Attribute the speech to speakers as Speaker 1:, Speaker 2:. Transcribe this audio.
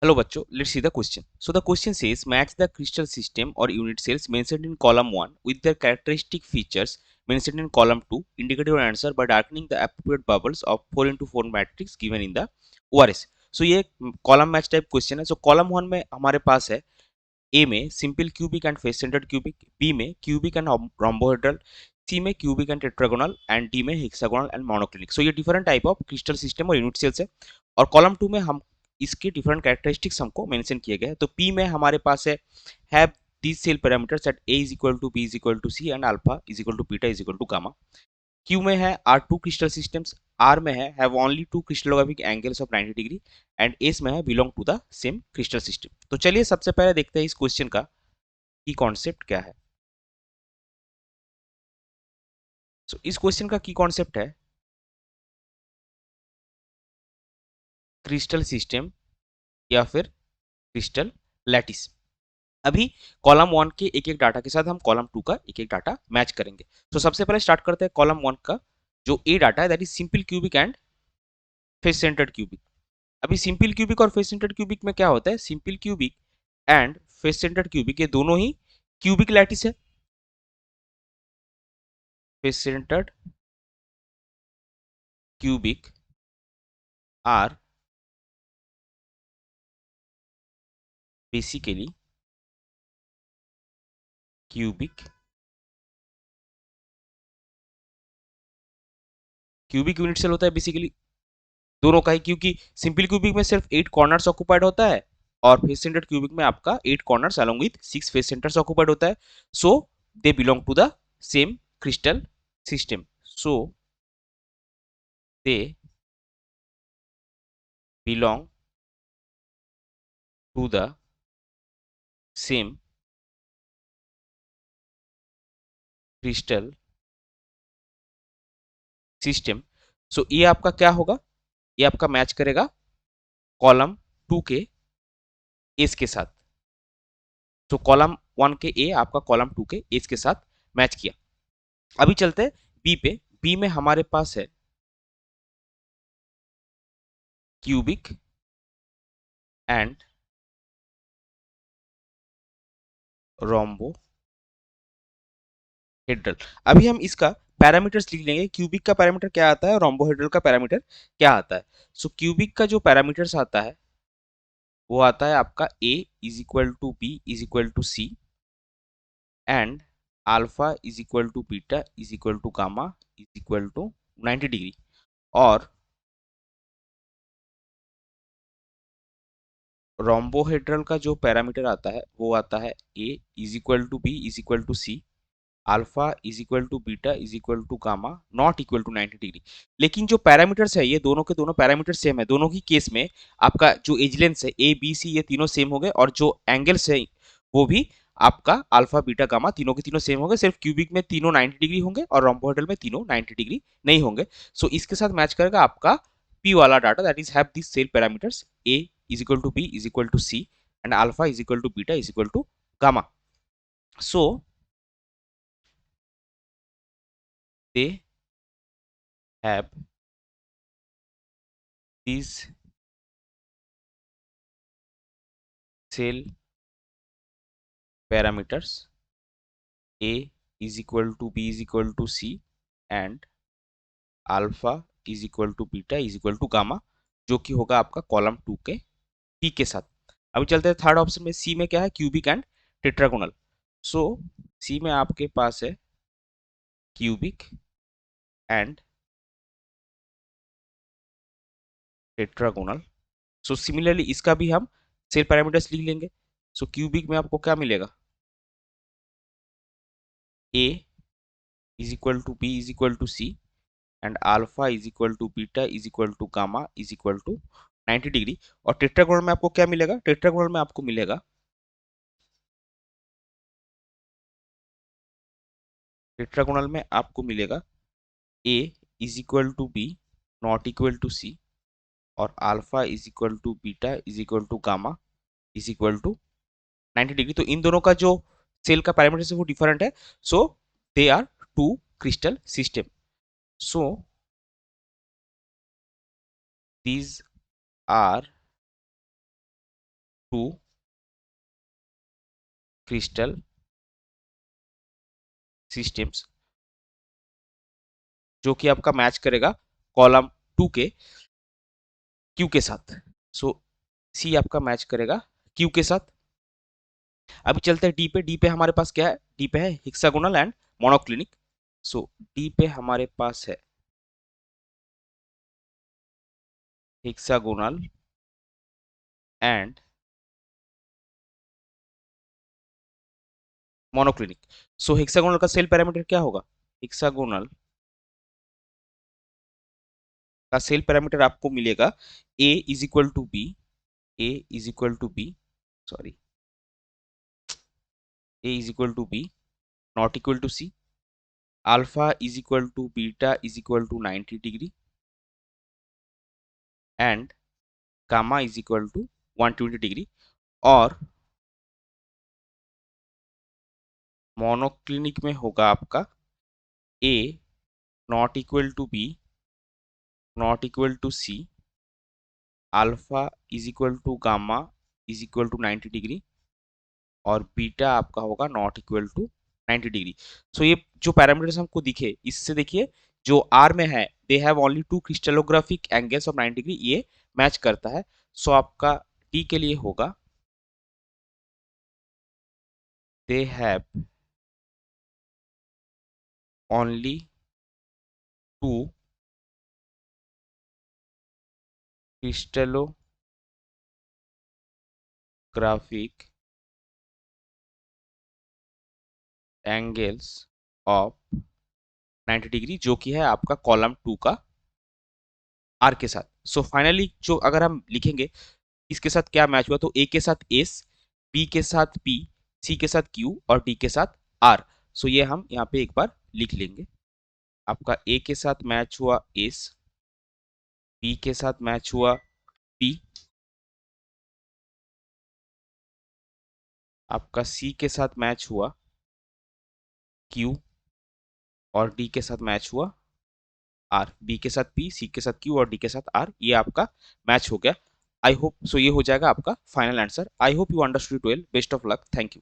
Speaker 1: Hello bachcho, let's see the question. So the question says match the crystal system or unit cells mentioned in column 1 with their characteristic features mentioned in column 2. Indicate your answer by darkening the appropriate bubbles of 4 into 4 matrix given in the ORS. So ये column match type question है. सो column 1 में हमारे पास है A में simple cubic and face centered cubic, B में cubic and rhombohedral, C में cubic and tetragonal and D में हेक्सागोनल एंड मोनोक्लिनिक. सो ये different type of crystal system और यूनिट सेल्स है. और कॉलम 2 में हम इसके डिफरेंट कैरेक्टरिस्टिक्स हमको मेंशन किए गए हैं. तो पी में हमारे पास है have these cell parameters at a is equal to b is equal to c and alpha is equal to beta is equal to gamma. Q में है are two crystal systems, R में है have only two crystallographic angles of 90 degree and S में है belong to the same crystal system. तो चलिए सबसे पहले देखते हैं इस क्वेश्चन का की कॉन्सेप्ट क्या है. इस क्वेश्चन का की कॉन्सेप्ट है क्रिस्टल सिस्टम या फिर क्रिस्टल लैटिस. अभी कॉलम 1 के एक एक डाटा के साथ हम कॉलम 2 का एक एक डाटा मैच करेंगे. तो सबसे पहले स्टार्ट करते हैं कॉलम 1 का. जो ए डाटा है that is simple cubic and face centered cubic. अभी सिंपल क्यूबिक और फेस सेंटर्ड क्यूबिक में क्या होता है, simple cubic and face centered cubic ये दोनों ही क्यूबिक लैटिस है. Face centered cubic are basically cubic cubic unit cell होता है बेसिकली दोनों का ही, क्योंकि सिंपल क्यूबिक में सिर्फ 8 कॉर्नर्स ऑक्युपाइड होता है और फेस सेंटर्ड क्यूबिक में आपका 8 corners along with 6 face centres occupied होता है. So they belong to the same crystal system. So they belong to the same crystal system. So ये आपका क्या होगा, ये आपका मैच करेगा कॉलम 2 के एस के साथ. तो कॉलम 1 के ए आपका कॉलम 2 के एस के साथ मैच किया. अभी चलते हैं बी पे. बी में हमारे पास है क्यूबिक एंड रोम्बो हेड्रल. अभी हम इसका पैरामीटर्स लिख लेंगे. क्यूबिक का पैरामीटर क्या आता है, रोम्बोहेड्रल का पैरामीटर क्या आता है. क्यूबिक का जो पैरामीटर्स आता है वो आता है आपका a is equal to B is equal to C and alpha is equal to beta is equal to gamma is equal to 90 degree. और रोम्बोहेड्रल का जो पैरामीटर आता है वो आता है a is equal to B is equal to C alpha is equal to beta is equal to gamma not equal to 90 degree. लेकिन जो पैरामीटर्स है ये दोनों के दोनों पैरामीटर सेम है. दोनों ही केस में आपका जो एज लेंथ है ए बी सी ये तीनों सेम हो गए और जो एंगल्स है वो भी आपका अल्फा बीटा गामा तीनों के तीनों सेम होंगे. सिर्फ क्यूबिक में तीनों 90 डिग्री होंगे और रोम्बोहेड्रल में तीनों 90 डिग्री नहीं होंगे. इसके साथ मैच करेगा आपका पी वाला data that is have this cell parameters A is equal to B is equal to C and alpha is equal to beta is equal to gamma. So they have these cell parameters a is equal to b is equal to c and alpha is equal to beta is equal to gamma, जो कि होगा आपका column 2 के P के साथ. अभी चलते हैं थर्ड ऑप्शन में. सी में क्या है, क्यूबिक एंड टेट्रागोनल. सो सी में आपके पास है क्यूबिक एंड टेट्रागोनल. सिमिलरली इसका भी हम सेल पैरामीटर्स लिख लेंगे. क्यूबिक में आपको क्या मिलेगा, a is equal to b is equal to c and alpha is equal to beta is equal to gamma is equal to 90 degree. और टेट्रागोनल में आपको क्या मिलेगा, टेट्रागोनल में आपको मिलेगा टेट्रागोनल में आपको मिलेगा a is equal to B not equal to C और alpha is equal to beta is equal to gamma is equal to 90 degree. तो इन दोनों का जो सेल का पैरामीटर है वो डिफरेंट है. So they are two crystal system. So these are two crystal systems जो कि आपका मैच करेगा कॉलम 2 के क्यू के साथ। सो सी आपका मैच करेगा क्यू के साथ। अभी चलते हैं डी पे। डी पे हमारे पास क्या है? डी पे है hexagonal and monoclinic. So D पे हमारे पास है hexagonal and monoclinic. So hexagonal का सेल पैरामीटर क्या होगा? हेक्सागोनल का सेल पैरामीटर आपको मिलेगा A is equal to B, A is equal to B, sorry, A is equal to B not equal to C, alpha is equal to beta is equal to 90 degree and gamma is equal to 120 degree. और monoclinic में होगा आपका A not equal to B not equal to C, alpha is equal to gamma is equal to 90 degree और beta आपका होगा not equal to 90 degree. So ये जो parameters हमको दिखे, इससे देखिए जो आर में है they have only two crystallographic angles of 90 degree, ये मैच करता है। सो आपका टी के लिए होगा they have only two crystallographic angles of 90 degree, जो कि है आपका कॉलम 2 का आर के साथ। सो फाइनली जो अगर हम लिखेंगे इसके साथ क्या मैच हुआ, तो ए के साथ एस, बी के साथ पी, सी के साथ क्यू और डी के साथ आर। सो ये हम यहाँ पे एक बार लिख लेंगे। आपका ए के साथ मैच हुआ एस, बी के साथ मैच हुआ पी, आपका सी के साथ मैच हुआ क्यू और डी के साथ मैच हुआ आर, बी के साथ पी, सी के साथ क्यू और डी के साथ आर, ये आपका मैच हो गया। आई होप सो ये हो जाएगा आपका final answer. I hope you understood well. Best of luck. Thank you.